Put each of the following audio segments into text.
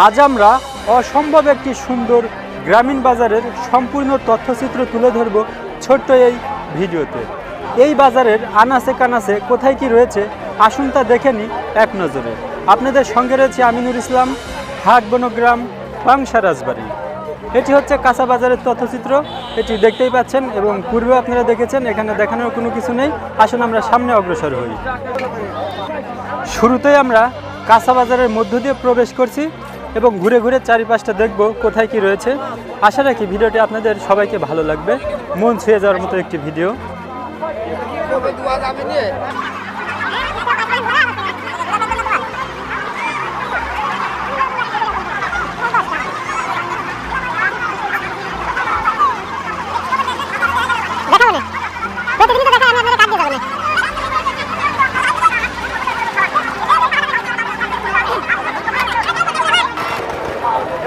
আজ আমরা অসম্ভব একটি সুন্দর গ্রামীণ বাজারের সম্পূর্ণ তথ্যচিত্র তুলে ধরব ছোট্ট এই ভিডিওতে। এই বাজারের আনাচে কানাচে কোথায় কি রয়েছে আসুন তা দেখে নিই এক নজরে। আপনাদের সঙ্গে রয়েছে আমিনুর ইসলাম, হাট বনগ্রাম, পাংশা রাজবাড়ি। এটি হচ্ছে কাঁচা বাজারের তথ্যচিত্র, এটি দেখতেই পাচ্ছেন এবং পূর্বে আপনারা দেখেছেন। এখানে দেখানোর কোনো কিছু নেই, আসুন আমরা সামনে অগ্রসর হই। শুরুতেই আমরা কাঁচা বাজারের মধ্য দিয়ে প্রবেশ করছি এবং ঘুরে ঘুরে চারিপাশটা দেখব কোথায় কি রয়েছে। আশা রাখি ভিডিওটি আপনাদের সবাইকে ভালো লাগবে, মন ছুঁয়ে যাওয়ার মতো একটি ভিডিও।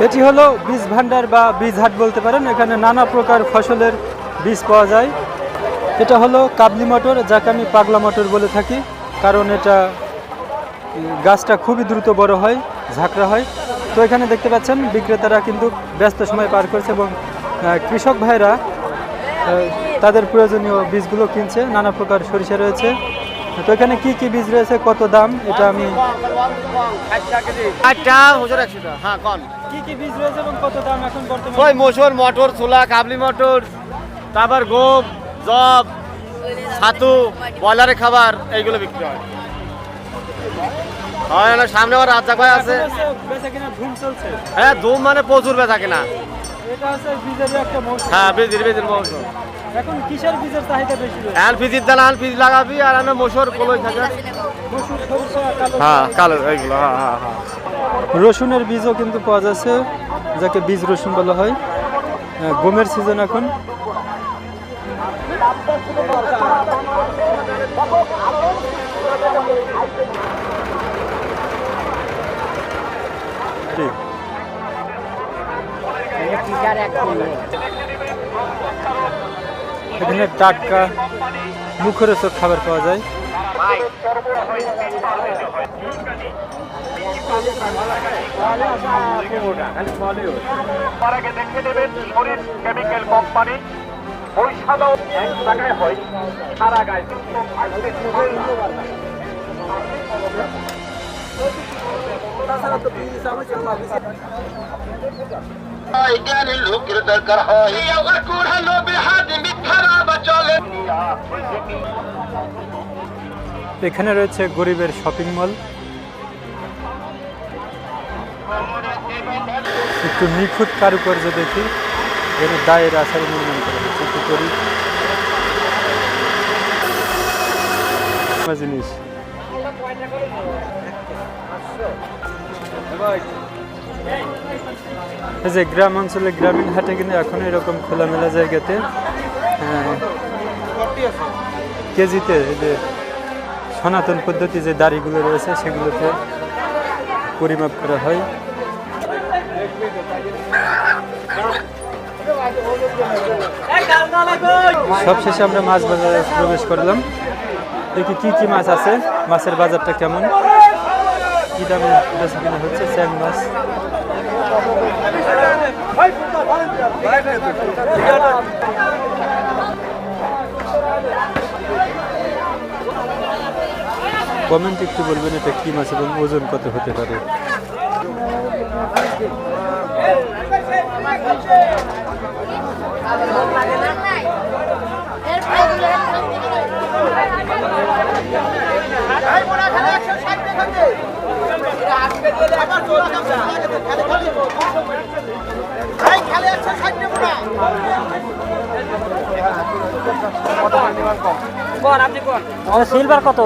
এটি হলো বীজ ভান্ডার বা বীজ হাট বলতে পারেন। এখানে নানা প্রকার ফসলের বীজ পাওয়া যায়। এটা হলো কাবলি মটর, যাকে আমি পাগলা মটর বলে থাকি, কারণ এটা গাছটা খুবই দ্রুত বড় হয়, ঝাঁকড়া হয়। তো এখানে দেখতে পাচ্ছেন বিক্রেতারা কিন্তু ব্যস্ত সময় পার করছে এবং কৃষক ভাইরা তাদের প্রয়োজনীয় বীজগুলো কিনছে। নানা প্রকার সরিষা রয়েছে। তো এখানে কি কি বীজ রয়েছে, কত দাম, এটা আমি কি কি বীজ রয়েছে এবং কত দাম এখন বর্তমানে? মসুর, মটর, ছোলা, কাবলি মটর, তারপর গম, জব, ছাতু, ব্রয়লারের খাবার, এইগুলো বিক্রি হয়। সামনে আবার রাজ্জাক ভাই আছে। বেচাকেনা ধুম চলছে। হ্যাঁ, ধুম মানে প্রচুর বেচা কেনা। এটা আছে বীজের একটা মৌসুম। হ্যাঁ, বীজের মৌসুম। এখন কিসের বীজের চাহিদা বেশি রয়েছে? এখন বীজের দানা, বীজ লাগাবি আর মসুর কলই থাকে। মসুর, সরিষা, কালো। হ্যাঁ, কালো এইগুলো। হ্যাঁ হ্যাঁ হ্যাঁ। রসুনের বীজও কিন্তু পাওয়া যাচ্ছে, যাকে বীজ রসুন বলা হয়। গমের সিজন এখন। ঠিক এখানে টাটকা মুখরোচক খাবার পাওয়া যায়। লোকের দরকার হয় এখানে রয়েছে গরিবের শপিং মল। একটু নিখুঁত কারুকার্য দেখি, যেন দায়ের আশারে নির্মাণ করা হচ্ছে। একটু গরিব জিনিস। এই যে গ্রাম অঞ্চলে গ্রামীণ হাটে কিন্তু এখন এরকম খোলামেলা জায়গাতে কেজিতে যে সনাতন পদ্ধতি যে দাড়িগুলো রয়েছে সেগুলোতে পরিমাপ করা হয়। সবশেষে আমরা মাছ বাজারে প্রবেশ করলাম। দেখি কি কি মাছ আছে, মাছের বাজারটা কেমন, কি দামে বেচা কিনা হচ্ছে। চ্যাং মাছ, কমেন্ট একটু বলবেন এটা কি মাছ এবং ওজন কত হতে পারে। সিলভার কত?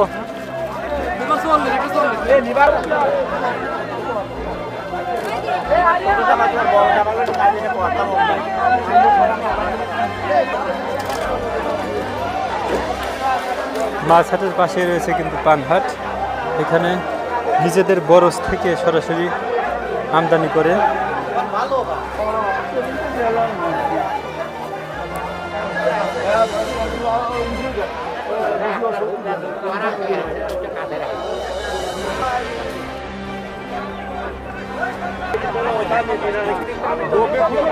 মাছ হাটের পাশে রয়েছে কিন্তু পানহাট। এখানে নিজেদের বরজ থেকে সরাসরি আমদানি করে। দোবে খুব